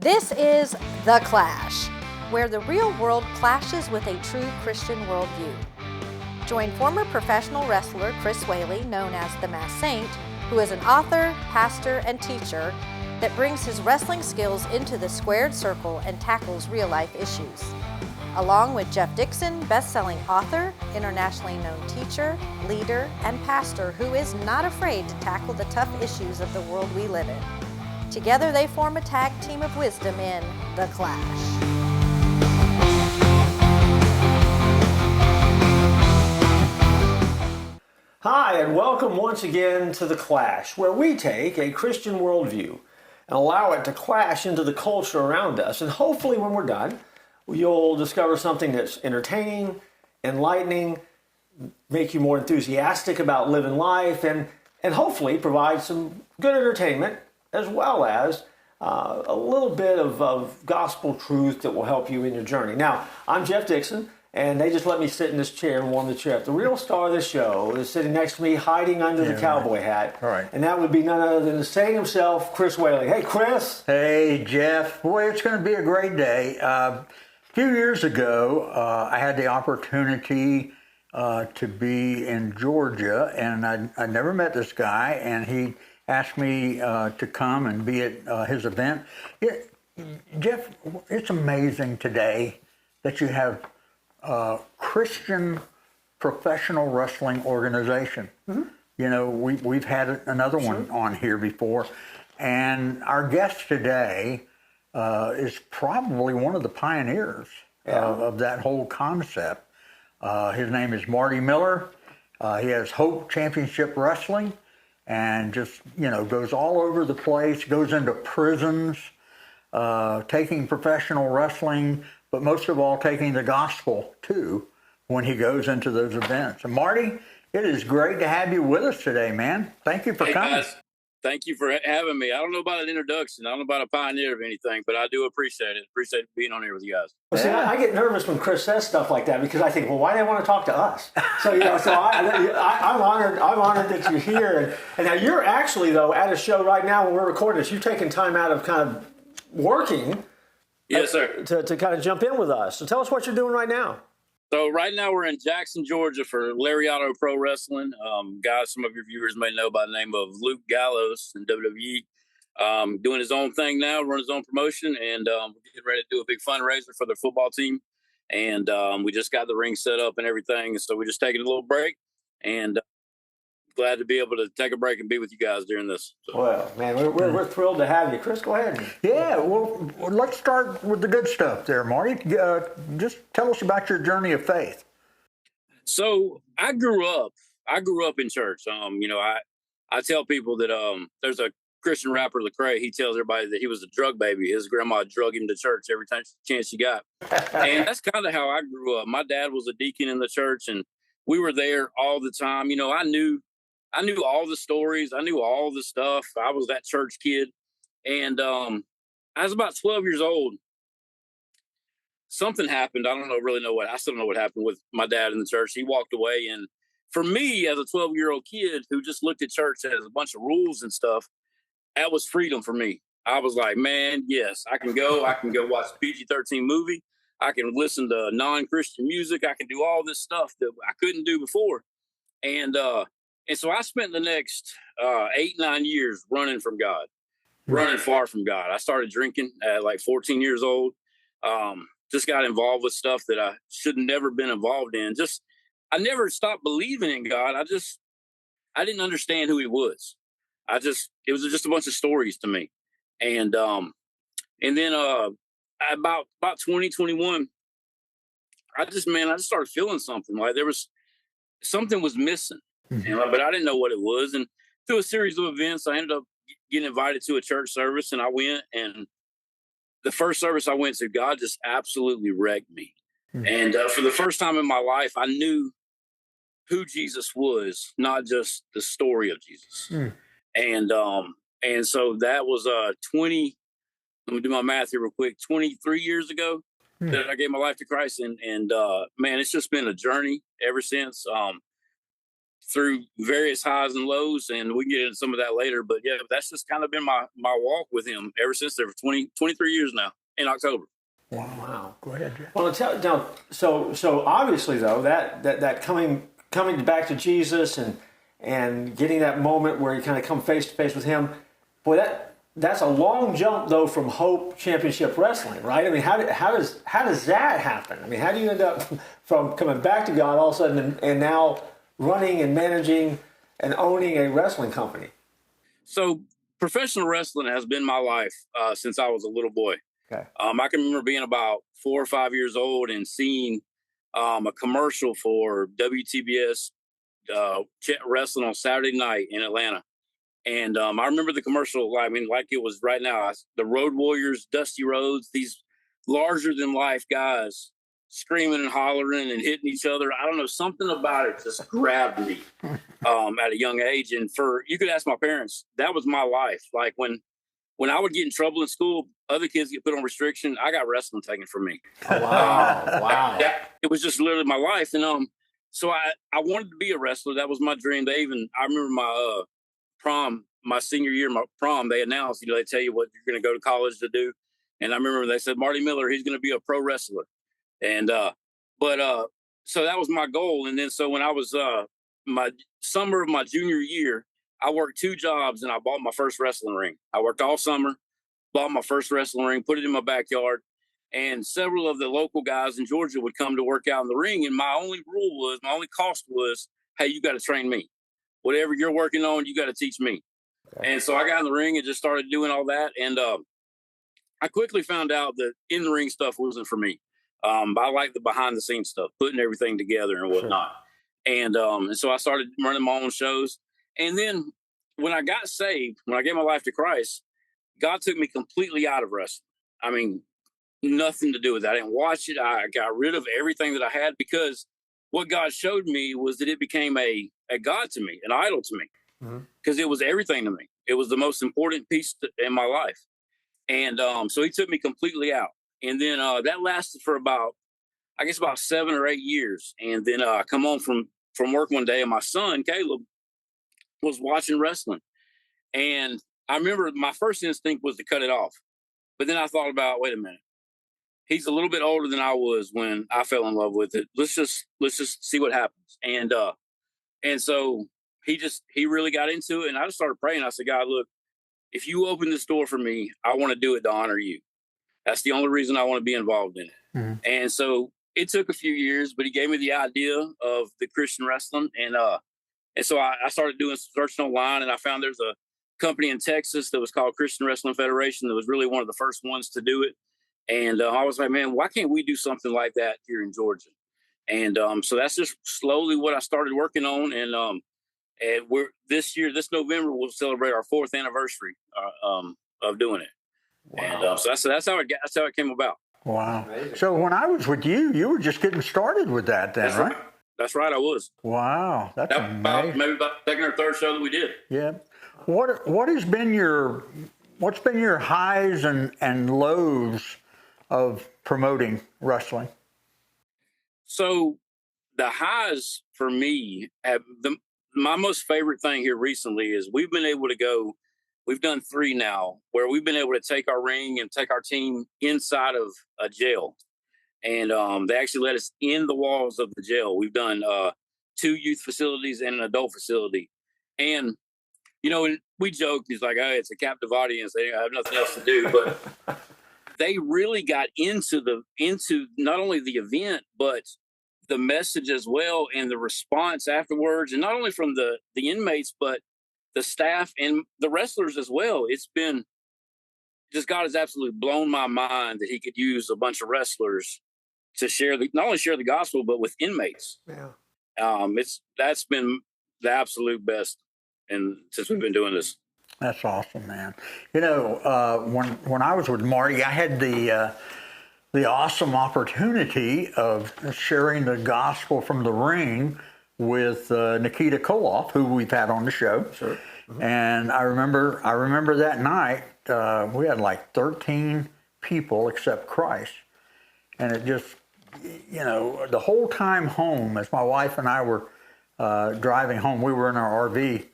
This is The Clash, where the real world clashes with a true Christian worldview. Join former professional wrestler Chris Whaley, known as the Masked Saint, who is an author, pastor, and teacher that brings his wrestling skills into the squared circle and tackles real-life issues. Along with Jeff Dixon, best-selling author, internationally known teacher, leader, and pastor who is not afraid to tackle the tough issues of the world we live in. Together they form a tag team of wisdom in The Clash. Hi, and welcome once again to The Clash, where we take a Christian worldview and allow it to clash into the culture around us. And hopefully when we're done, you'll discover something that's entertaining, enlightening, make you more enthusiastic about living life, and hopefully provide some good entertainment as well as a little bit of gospel truth that will help you in your journey. Now, I'm Jeff Dixon, and they just let me sit in this chair and warm the chair up. The real star of this show is sitting next to me, hiding under the cowboy hat. All right. And that would be none other than the saying himself, Chris Whaley. Hey, Chris. Hey, Jeff. Boy, it's going to be a great day. A few years ago, I had the opportunity to be in Georgia, and I never met this guy, and he asked me to come and be at his event. Jeff, it's amazing today that you have a Christian professional wrestling organization. Mm-hmm. You know, we've had another one on here before, and our guest today is probably one of the pioneers of that whole concept. His name is Marty Miller. He has Hope Championship Wrestling, and just, goes all over the place, goes into prisons, taking professional wrestling, but most of all, taking the gospel, too, when he goes into those events. And Marty, it is great to have you with us today, man. Thank you for coming. Guys, thank you for having me. I don't know about an introduction. I don't know about a pioneer of anything, but I do appreciate it. Appreciate being on here with you guys. Well, see, I get nervous when Chris says stuff like that because I think, well, why do they want to talk to us? So, I'm honored that you're here. And now you're actually, though, at a show right now when we're recording this. You've taken time out of kind of working. Yes, sir. To kind of jump in with us. So tell us what you're doing right now. So right now we're in Jackson, Georgia for Lariato Pro Wrestling. Guys, some of your viewers may know by the name of Luke Gallows in WWE. Doing his own thing now, running his own promotion, and we're getting ready to do a big fundraiser for their football team. And we just got the ring set up and everything. So we're just taking a little break, and glad to be able to take a break and be with you guys during this. So. Well, man, we're thrilled to have you. Chris, go ahead. Yeah, well, let's start with the good stuff there, Marty. Just tell us about your journey of faith. So I grew up in church. I tell people that there's a Christian rapper, Lecrae. He tells everybody that he was a drug baby. His grandma drug him to church every chance she got. And that's kind of how I grew up. My dad was a deacon in the church, and we were there all the time. I knew all the stories. I knew all the stuff. I was that church kid. And I was about 12 years old. Something happened. I still don't know what happened with my dad in the church. He walked away. And for me, as a 12-year-old kid who just looked at church as a bunch of rules and stuff, that was freedom for me. I was like, man, yes, I can go watch a PG-13 movie. I can listen to non-Christian music. I can do all this stuff that I couldn't do before. And so I spent the next 8-9 years running from God, running far from God. I started drinking at like 14 years old. Just got involved with stuff that I should have never been involved in. I never stopped believing in God. I didn't understand who he was. It was just a bunch of stories to me. And then about 2021, I just started feeling something. Like something was missing. But I didn't know what it was. And through a series of events, I ended up getting invited to a church service, and I went. And the first service I went to, God just absolutely wrecked me. And for the first time in my life, I knew who Jesus was, not just the story of Jesus. And so that was 20. Let me do my math here real quick. 23 years ago that I gave my life to Christ, and man, it's just been a journey ever since. through various highs and lows, and we can get into some of that later. But yeah, that's just kind of been my walk with him ever since there for 23 years now in October. Wow. Go ahead, Jeff. Well, now, so obviously though that coming back to Jesus and getting that moment where you kind of come face to face with him, boy, that's a long jump though from Hope Championship Wrestling, right? I mean, how does that happen? I mean, how do you end up from coming back to God all of a sudden and now running and managing and owning a wrestling company? So professional wrestling has been my life since I was a little boy. Okay. I can remember being about 4 or 5 years old and seeing a commercial for WTBS wrestling on Saturday night in Atlanta. And I remember the commercial, I mean, like it was right now. The Road Warriors, Dusty Rhodes, these larger than life guys screaming and hollering and hitting each other. I don't know, something about it just grabbed me at a young age. And you could ask my parents, that was my life. Like when I would get in trouble in school, other kids get put on restriction, I got wrestling taken from me. Oh, wow. Wow. It was just literally my life. And so I wanted to be a wrestler. That was my dream. I remember my prom, my senior year, my prom, they announced, they tell you what you're going to go to college to do. And I remember they said, Marty Miller, he's going to be a pro wrestler. And, so that was my goal. And then, so when I was, my summer of my junior year, I worked 2 jobs and I bought my first wrestling ring. I worked all summer, bought my first wrestling ring, put it in my backyard. And several of the local guys in Georgia would come to work out in the ring. And my only cost was, hey, you got to train me. Whatever you're working on, you got to teach me. Okay. And so I got in the ring and just started doing all that. And I quickly found out that in the ring stuff wasn't for me. I like the behind the scenes stuff, putting everything together and whatnot. Sure. And so I started running my own shows. And then when I got saved, when I gave my life to Christ, God took me completely out of wrestling. I mean, nothing to do with that. I didn't watch it. I got rid of everything that I had because what God showed me was that it became a God to me, an idol to me, because it was everything to me. It was the most important piece in my life. And so he took me completely out. And then that lasted for about 7 or 8 years. And then I come home from work one day and my son, Caleb, was watching wrestling. And I remember my first instinct was to cut it off. But then I thought about, wait a minute. He's a little bit older than I was when I fell in love with it. Let's just see what happens. And so he really got into it. And I just started praying. I said, God, look, if you open this door for me, I want to do it to honor you. That's the only reason I want to be involved in it. Mm-hmm. And so it took a few years, but he gave me the idea of the Christian wrestling. And so I started doing searching online, and I found there's a company in Texas that was called Christian Wrestling Federation that was really one of the first ones to do it. And I was like, man, why can't we do something like that here in Georgia? And so that's just slowly what I started working on. And we're this November, we'll celebrate our 4th anniversary of doing it. Wow. And so that's how it came about. Wow. So when I was with you, you were just getting started with that then, right? That's right, I was. Wow. That's amazing. Maybe about the 2nd or 3rd show that we did. Yeah. What's been your highs and lows of promoting wrestling? So the highs for me, my most favorite thing here recently is we've been able to go, we've done 3 now, where we've been able to take our ring and take our team inside of a jail. And they actually let us in the walls of the jail. We've done 2 youth facilities and an adult facility. And, we joked, he's like, oh, it's a captive audience. They have nothing else to do. But they really got into not only the event, but the message as well, and the response afterwards, and not only from the inmates, but the staff and the wrestlers as well. It's been just, God has absolutely blown my mind that he could use a bunch of wrestlers to not only share the gospel, but with inmates. Yeah. That's been the absolute best. And since we've been doing this. That's awesome, man. When I was with Marty, I had the awesome opportunity of sharing the gospel from the ring with Nikita Koloff, who we've had on the show. Sure. Mm-hmm. And I remember that night we had like 13 people accept Christ, and it just, the whole time home, as my wife and I were driving home. We were in our RV.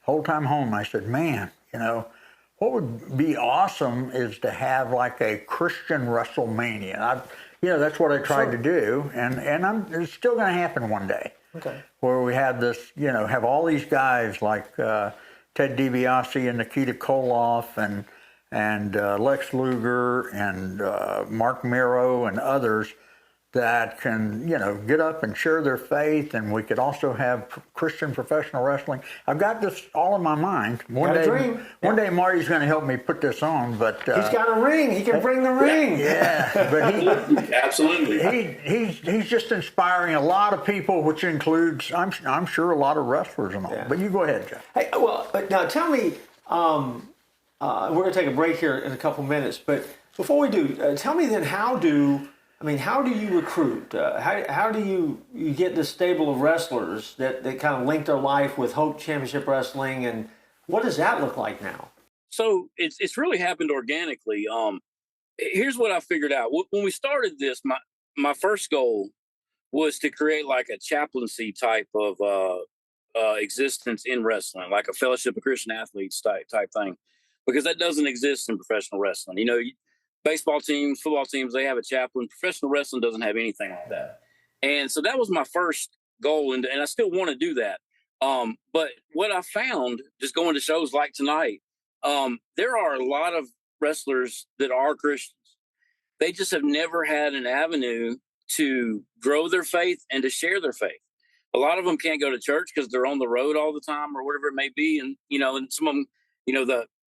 Whole time home, I said, man, what would be awesome is to have like a Christian WrestleMania. That's what I tried to do, and it's still going to happen one day. Okay. Where we have this, have all these guys like Ted DiBiase and Nikita Koloff and Lex Luger and Mark Miro and others that can, get up and share their faith, and we could also have Christian professional wrestling. I've got this all in my mind. One day Marty's going to help me put this on, but he's got a ring. He can bring the ring. Yeah, but absolutely. He's just inspiring a lot of people, which includes, I'm sure, a lot of wrestlers and all. Yeah. But you go ahead, Jeff. Hey, well, now tell me. We're going to take a break here in a couple minutes, but before we do, tell me then how do you recruit? How do you get this stable of wrestlers that kind of link their life with Hope Championship Wrestling, and what does that look like now? So it's really happened organically. Here's what I figured out. When we started this, my first goal was to create like a chaplaincy type of existence in wrestling, like a Fellowship of Christian Athletes type thing, because that doesn't exist in professional wrestling. Baseball teams, football teams, they have a chaplain. Professional wrestling doesn't have anything like that. And so that was my first goal, and I still want to do that. But what I found, just going to shows like tonight, there are a lot of wrestlers that are Christians. They just have never had an avenue to grow their faith and to share their faith. A lot of them can't go to church because they're on the road all the time or whatever it may be. And, and some of them,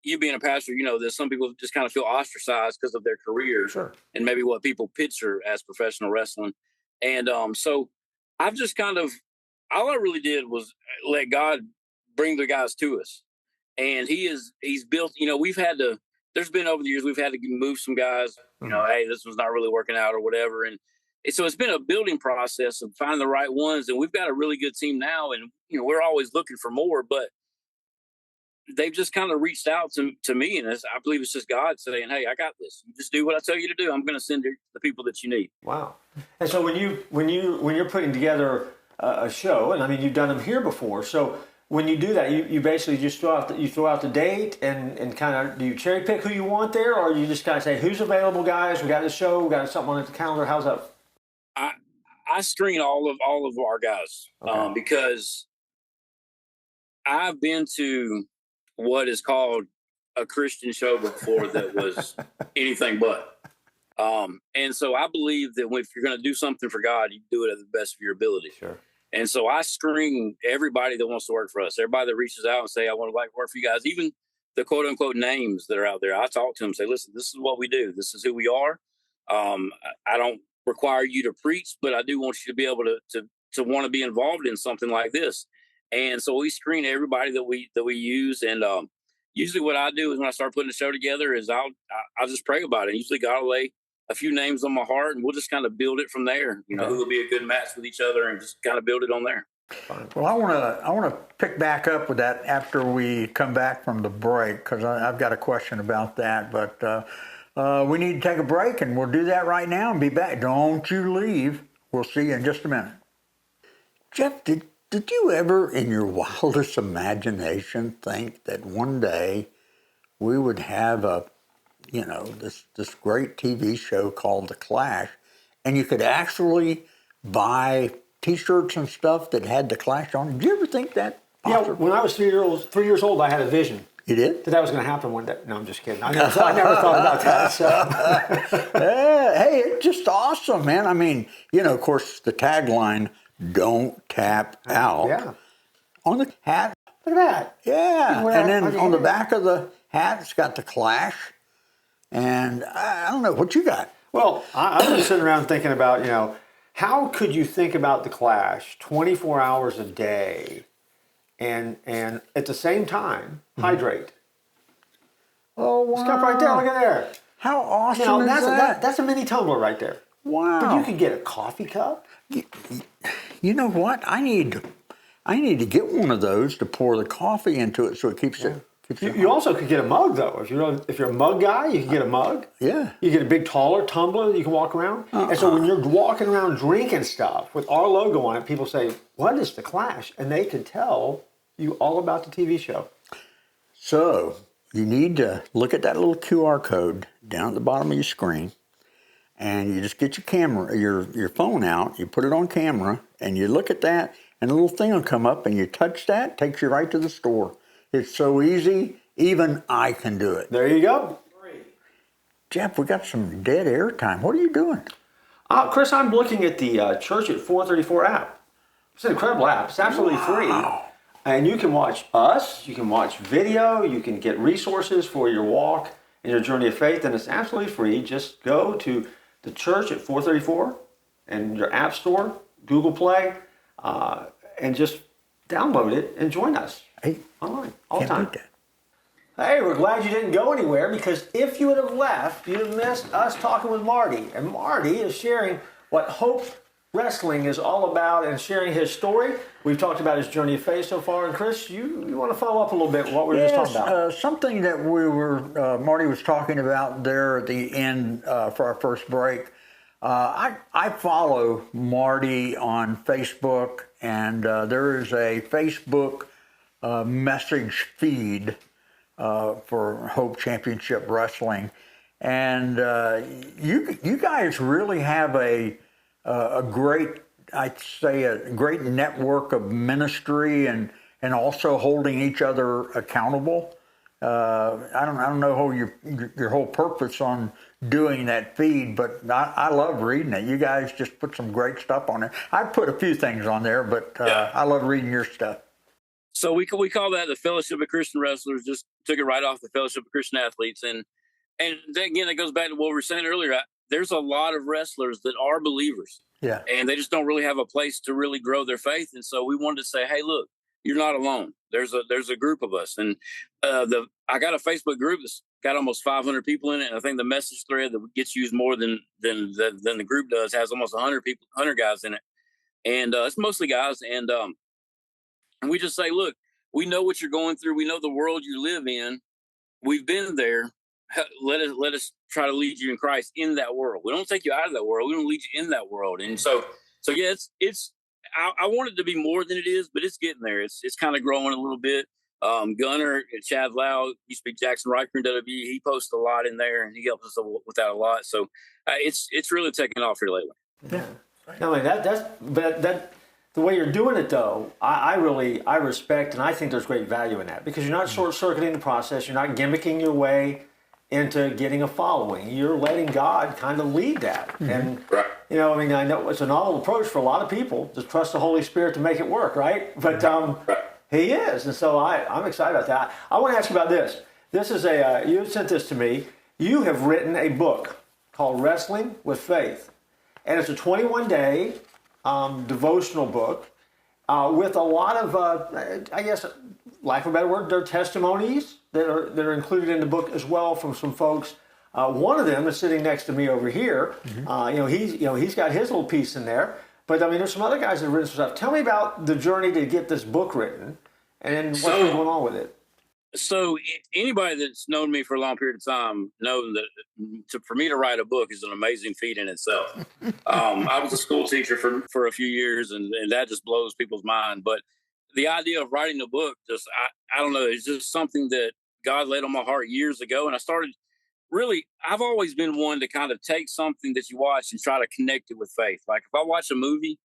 you being a pastor, that some people just kind of feel ostracized because of their career. Sure. And maybe what people picture as professional wrestling. And so I've just all I really did was let God bring the guys to us. And he's built, there's been over the years, we've had to move some guys, hey, this was not really working out or whatever. And so it's been a building process of finding the right ones. And we've got a really good team now. And, we're always looking for more, but they've just kind of reached out to me, and I believe it's just God saying, hey, I got this. You just do what I tell you to do. I'm going to send you the people that you need. Wow. And so when you're putting together a show, and I mean, you've done them here before, so when you do that, you basically just throw out the date and kind of, do you cherry pick who you want there, or you just kind of say, who's available, guys? We got this show, we got something on the calendar. How's that? I screen all of our guys, okay. Because I've been to what is called a Christian show before that was anything but. And so I believe that if you're going to do something for God, you do it at the best of your ability. Sure. And so I screen everybody that wants to work for us, everybody that reaches out and say, I want to work for you guys, even the quote unquote names that are out there. I talk to them, say, listen, this is what we do. This is who we are. I don't require you to preach, but I do want you to be able to want to be involved in something like this. And so we screen everybody that we use. And usually what I do is when I start putting the show together is I'll just pray about it. Usually God will lay a few names on my heart, and we'll just kind of build it from there. Who will be a good match with each other, and just kind of build it on there. Well, I want to pick back up with that after we come back from the break, because I've got a question about that. But we need to take a break, and we'll do that right now and be back. Don't you leave. We'll see you in just a minute. Jeff, did you ever, in your wildest imagination, think that one day we would have this great TV show called The Clash, and you could actually buy T-shirts and stuff that had The Clash on it? Did you ever think that possible? Yeah, when I was 3 years old, I had a vision. You did? That was going to happen one day. No, I'm just kidding. I never thought about that. So. Hey, it's just awesome, man. I mean, of course, the tagline, "Don't tap out." Yeah. On the hat. Look at that. Yeah. And then on the back of the hat, it's got The Clash. And I don't know, what you got? Well, I've been sitting around thinking about, how could you think about The Clash 24 hours a day and at the same time hydrate? Oh, wow. This cup right there, look at there. How awesome is that? That's a mini tumbler right there. Wow. But you could get a coffee cup. You know what? I need to get one of those to pour the coffee into it so it keeps You also could get a mug though. If you're a mug guy, you can get a mug. Yeah. You get a big taller tumbler that you can walk around. And so when you're walking around drinking stuff with our logo on it, people say, "What is the Clash?" And they can tell you all about the TV show. So you need to look at that little QR code down at the bottom of your screen, and you just get your camera, your phone out, you put it on camera, and you look at that, and a little thing will come up, and you touch that, takes you right to the store. It's so easy, even I can do it. There you go. Jeff, we got some dead air time. What are you doing? Chris, I'm looking at the Church at 434 app. It's an incredible app. It's absolutely free. And you can watch us, you can watch video, you can get resources for your walk and your journey of faith, and it's absolutely free. Just go to the Church at 434 and your app store, Google Play, and just download it and join us online all the time. Hey, we're glad you didn't go anywhere, because if you would have left, you'd have missed us talking with Marty. And Marty is sharing what Hope Wrestling is all about and sharing his story. We've talked about his journey of faith so far. And Chris, you want to follow up a little bit what we were just talking about? Something that Marty was talking about there at the end for our first break. I follow Marty on Facebook, and there is a Facebook message feed for Hope Championship Wrestling, and you guys really have a great, I'd say, a great network of ministry and also holding each other accountable. I don't know how your whole purpose on doing that feed, but I love reading it. You guys just put some great stuff on there. I put a few things on there, but I love reading your stuff. So we call that the Fellowship of Christian Wrestlers. Just took it right off the Fellowship of Christian Athletes, and again, it goes back to what we were saying earlier. There's a lot of wrestlers that are believers, and they just don't really have a place to really grow their faith. And so we wanted to say, hey, look, you're not alone. There's a group of us, and I got a Facebook group that's got almost 500 people in it. And I think the message thread that gets used more than the group does has almost 100 guys in it, and it's mostly guys. And we just say, look, we know what you're going through. We know the world you live in. We've been there. Let us try to lead you in Christ in that world. We don't take you out of that world. We don't lead you in that world. And so yeah, I want it to be more than it is, but it's getting there. It's kind of growing a little bit. Gunner, Chad Lau, used to be Jackson Riker in WWE. He posts a lot in there, and he helps us with that a lot. So it's really taking off here lately. Yeah, I mean that. The way you're doing it, though, I respect, and I think there's great value in that, because you're not short-circuiting the process. You're not gimmicking your way into getting a following. You're letting God kind of lead that. And, I know it's a novel approach for a lot of people, to trust the Holy Spirit to make it work, right? But He is. And so I'm excited about that. I want to ask you about this. This is you sent this to me. You have written a book called Wrestling with Faith. And it's a 21-day devotional book with a lot of, I guess, lack of a better word, there are testimonies that are included in the book as well from some folks. One of them is sitting next to me over here. He's got his little piece in there. But I mean, there's some other guys that have written some stuff. Tell me about the journey to get this book written and what's been going on with it. So anybody that's known me for a long period of time knows that for me to write a book is an amazing feat in itself. I was a school teacher for a few years, and that just blows people's mind. But the idea of writing a book, I don't know, it's just something that God laid on my heart years ago. And I started I've always been one to kind of take something that you watch and try to connect it with faith. Like if I watch a movie,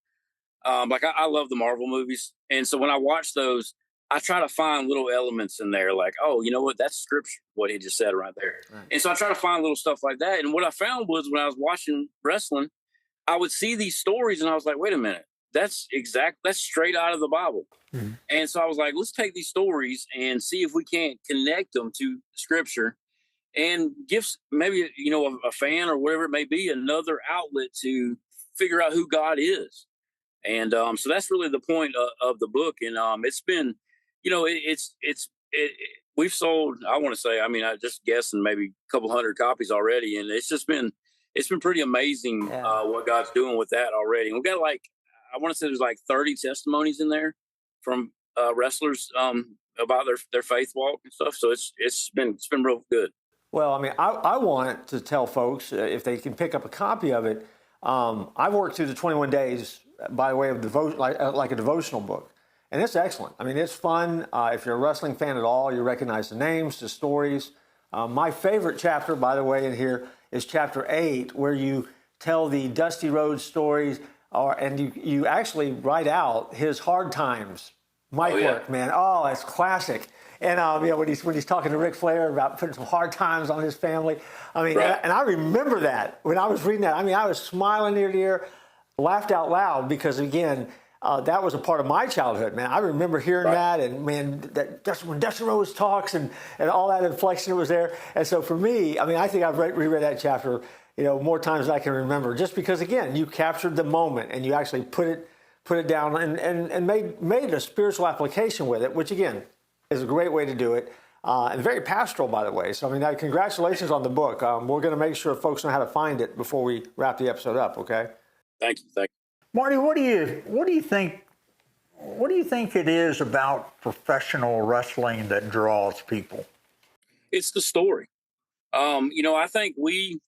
I love the Marvel movies. And so when I watch those, I try to find little elements in there, like, oh, you know what? That's scripture, what he just said right there. Right. And so I try to find little stuff like that. And what I found was when I was watching wrestling, I would see these stories and I was like, wait a minute, that's straight out of the Bible. Mm-hmm. And so I was like, let's take these stories and see if we can't connect them to scripture and give maybe, a fan or whatever it may be, another outlet to figure out who God is. And so that's really the point of the book. And it's been, we've sold, I want to say, I just guessing maybe a couple hundred copies already. And it's been pretty amazing what God's doing with that already. And we've got I want to say there's 30 testimonies in there from wrestlers about their faith walk and stuff. So it's been real good. Well, I mean, I want to tell folks if they can pick up a copy of it. I've worked through the 21 days by way of like a devotional book, and it's excellent. I mean, it's fun. If you're a wrestling fan at all, you recognize the names, the stories. My favorite chapter, by the way, in here is chapter 8, where you tell the Dusty Rhodes stories, and you actually write out his hard times mic work, man. Oh, it's classic. And when he's talking to Ric Flair about putting some hard times on his family, I mean, right. and I remember that when I was reading that. I mean, I was smiling ear to ear, laughed out loud because again, that was a part of my childhood, man. I remember hearing that, and man, when Dusty Rhodes talks and all that inflection was there. And so for me, I mean, I think I've reread that chapter, more times than I can remember, just because again, you captured the moment and you actually put it down and made a spiritual application with it, which again is a great way to do it, and very pastoral, by the way. So I mean, congratulations on the book. We're going to make sure folks know how to find it before we wrap the episode up. Okay. Thank you. Marty, what do you think it is about professional wrestling that draws people? It's the story. I think we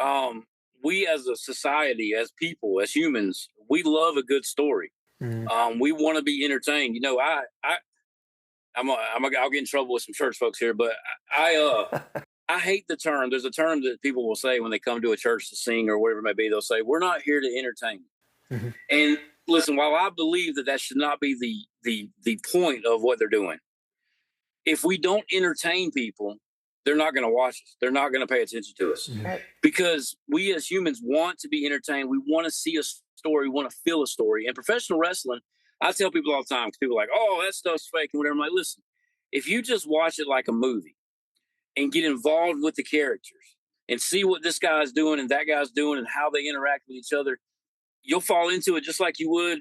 as a society, as people, as humans, we love a good story. Mm-hmm. We want to be entertained. I'll get in trouble with some church folks here, but I hate the term. There's a term that people will say when they come to a church to sing or whatever it may be. They'll say, "We're not here to entertain." Mm-hmm. And listen, while I believe that should not be the point of what they're doing, if we don't entertain people, they're not going to watch us. They're not going to pay attention to us. Mm-hmm. Because we as humans want to be entertained. We want to see a story. We want to feel a story. And professional wrestling, I tell people all the time, because people are like, "Oh, that stuff's fake," and whatever. I'm like, listen, if you just watch it like a movie and get involved with the characters and see what this guy's doing and that guy's doing and how they interact with each other, you'll fall into it just like you would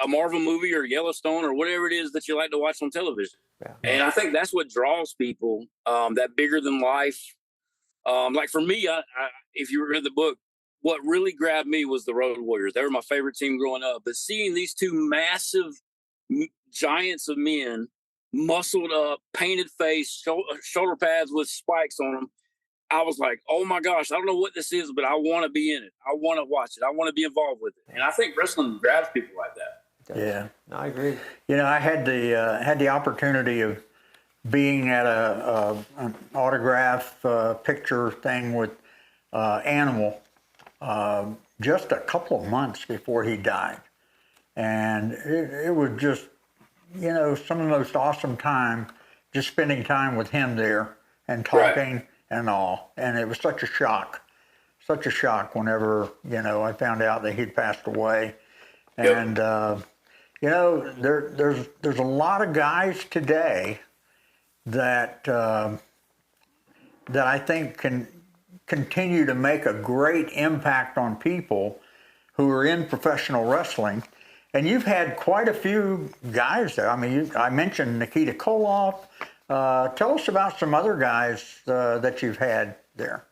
a Marvel movie or Yellowstone or whatever it is that you like to watch on television. Yeah. And I think that's what draws people, that bigger than life. Like for me, if you read the book, what really grabbed me was the Road Warriors. They were my favorite team growing up. But seeing these two massive giants of men, muscled up, painted face, shoulder pads with spikes on them, I was like, oh my gosh, I don't know what this is, but I want to be in it. I want to watch it. I want to be involved with it. And I think wrestling grabs people like that. Yeah, I agree. I had the opportunity of being at an autograph picture thing with Animal just a couple of months before he died, and it was just some of the most awesome time, just spending time with him there and talking. Right. And all, and it was such a shock whenever I found out that he'd passed away. And there's a lot of guys today that I think can continue to make a great impact on people who are in professional wrestling. And you've had quite a few guys there. I mean, I mentioned Nikita Koloff. Tell us about some other guys that you've had there.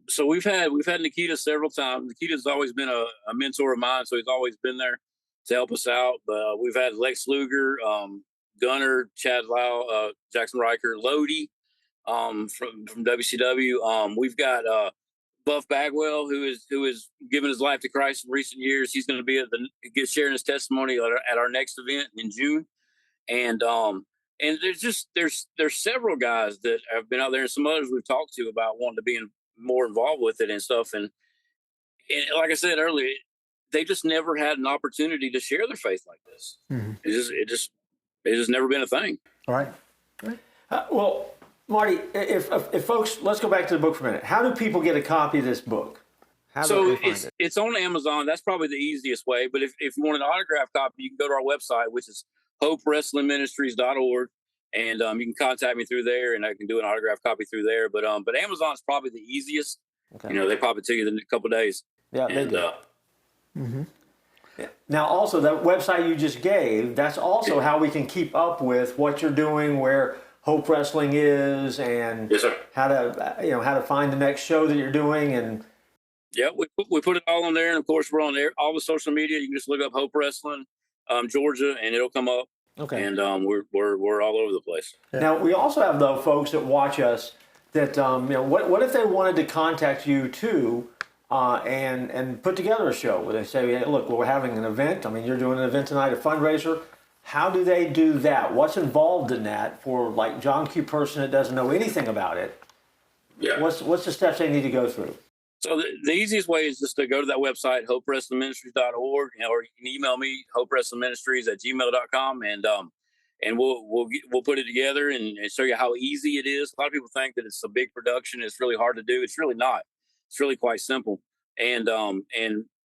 So we've had Nikita several times. Nikita's always been a mentor of mine, so he's always been there to help us out. But we've had Lex Luger, Gunner, Chad Lau, Jackson Riker, Lodi from WCW. We've got Buff Bagwell, who is given his life to Christ in recent years. He's going to be sharing his testimony at our next event in June, and there's several guys that have been out there, and some others we've talked to about wanting to be more involved with it and stuff. And like I said earlier, they just never had an opportunity to share their faith like this. Mm-hmm. It's just never been a thing. All right. Well, Marty, if folks, let's go back to the book for a minute. How do people get a copy of this book? It's on Amazon. That's probably the easiest way. But if you want an autographed copy, you can go to our website, which is HopeWrestlingMinistries.org, and you can contact me through there, and I can do an autographed copy through there. But Amazon's probably the easiest. Okay. They probably take it in a couple of days. Yeah, they do. Mm-hmm. Yeah. Now, also that website you just gave, that's also how we can keep up with what you're doing, where Hope Wrestling is, and yes, sir. how to find the next show that you're doing, and we put it all on there, and of course we're on there all the social media. You can just look up Hope Wrestling Georgia, and it'll come up. Okay. And we're all over the place. Now, we also have, though, folks that watch us that, what if they wanted to contact you too and put together a show where they say, hey, look, we're having an event. I mean, you're doing an event tonight, a fundraiser. How do they do that? What's involved in that for, like, John Q. person that doesn't know anything about it? Yeah. What's the steps they need to go through? So the easiest way is just to go to that website, hopewrestlingministries.org, or you can email me, hopewrestlingministries@gmail.com, and we'll put it together and show you how easy it is. A lot of people think that it's a big production. It's really hard to do. It's really not. It's really quite simple. And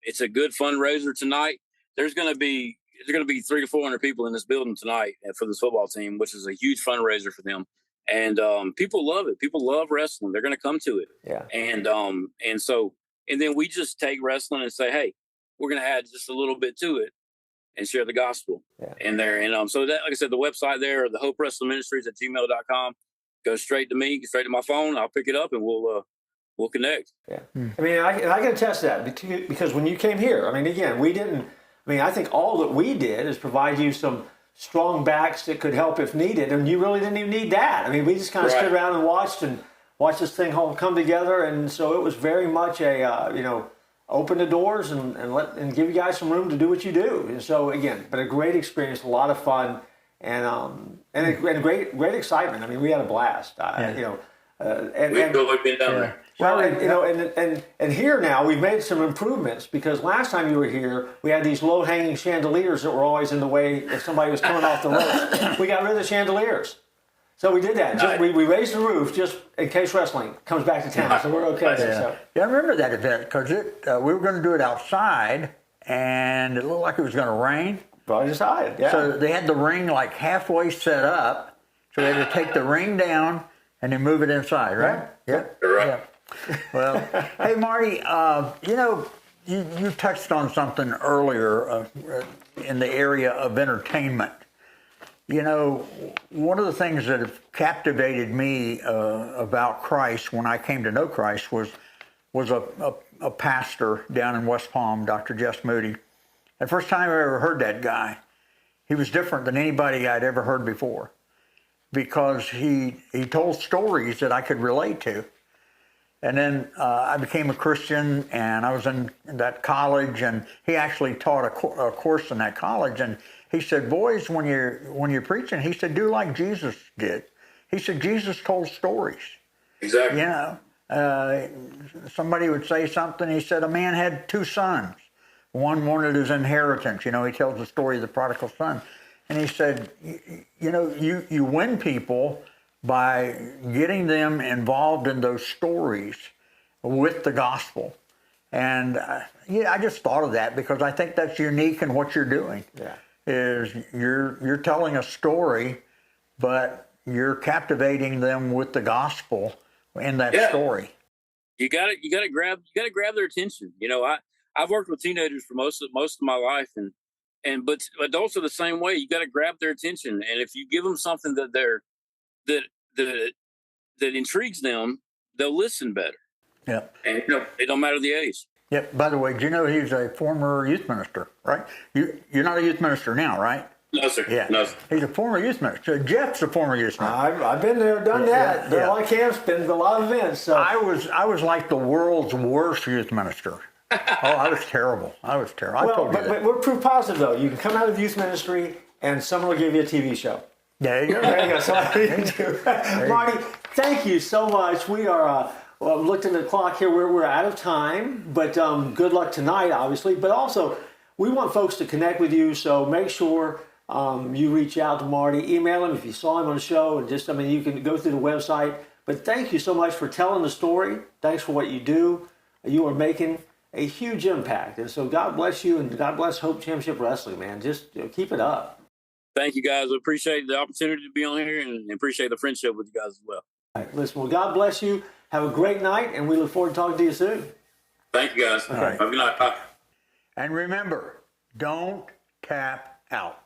it's a good fundraiser tonight. There's going to be 300 to 400 people in this building tonight for this football team, which is a huge fundraiser for them. And people love it. People love wrestling. They're going to come to it. Yeah. And then we just take wrestling and say, hey, we're going to add just a little bit to it and share the gospel in there. And so that, like I said, the website there, the Hope Wrestling Ministries @gmail.com, goes straight to me, straight to my phone. I'll pick it up and we'll connect. Yeah. I mean, I can attest that because when you came here, I mean, again, I think all that we did is provide you some strong backs that could help if needed, and you really didn't even need that. I mean, we just kind of stood around and watched this thing all come together, and so it was very much a open the doors and give you guys some room to do what you do. And so again, but a great experience, a lot of fun, and a great excitement. I mean, we had a blast. We've been down there. Well, and here now we've made some improvements because last time you were here, we had these low-hanging chandeliers that were always in the way if somebody was coming off the roof. We got rid of the chandeliers. So we did that. We raised the roof just in case wrestling comes back to town. So we're okay. Yeah, I remember that event because we were going to do it outside, and it looked like it was going to rain. Brought it inside. Yeah. So they had the ring like halfway set up, so they had to take the ring down and then move it inside, right? Yeah. Right. Yeah. Well, hey Marty, you touched on something earlier in the area of entertainment. You know, one of the things that have captivated me about Christ when I came to know Christ was a pastor down in West Palm, Dr. Jess Moody. The first time I ever heard that guy, he was different than anybody I'd ever heard before because he told stories that I could relate to. And then I became a Christian, and I was in that college, and he actually taught a course in that college. And he said, boys, when you're preaching, he said, do like Jesus did. He said, Jesus told stories. Exactly. You know, somebody would say something. He said, a man had 2 sons. One wanted his inheritance. You know, he tells the story of the prodigal son. And he said, you win people by getting them involved in those stories with the gospel. And I just thought of that because I think that's unique in what you're doing. Yeah. Is you're telling a story, but you're captivating them with the gospel in that story. You got to grab their attention. You know, I've worked with teenagers for most of my life, but adults are the same way. You got to grab their attention, and if you give them something that intrigues them, they'll listen better. Yeah. And it don't matter the age. Yep. By the way, do you know he's a former youth minister, right? You're not a youth minister now, right? No, sir. Yeah. No, sir. He's a former youth minister. So Jeff's a former youth minister. I've been there, done that. Been a lot of camps, been to a lot of events. So I was like the world's worst youth minister. I was terrible. I told you that. But we're proof positive though. You can come out of youth ministry and someone will give you a TV show. There you go. There you go. So Marty, thank you so much. We are looked at the clock here. We're out of time, but good luck tonight, obviously. But also, we want folks to connect with you. So make sure you reach out to Marty, email him if you saw him on the show, and you can go through the website. But thank you so much for telling the story. Thanks for what you do. You are making a huge impact, and so God bless you, and God bless Hope Championship Wrestling, man. Just keep it up. Thank you, guys. I appreciate the opportunity to be on here and appreciate the friendship with you guys as well. All right, listen, well, God bless you. Have a great night, and we look forward to talking to you soon. Thank you, guys. All right. Have a good night. Bye. And remember, don't tap out.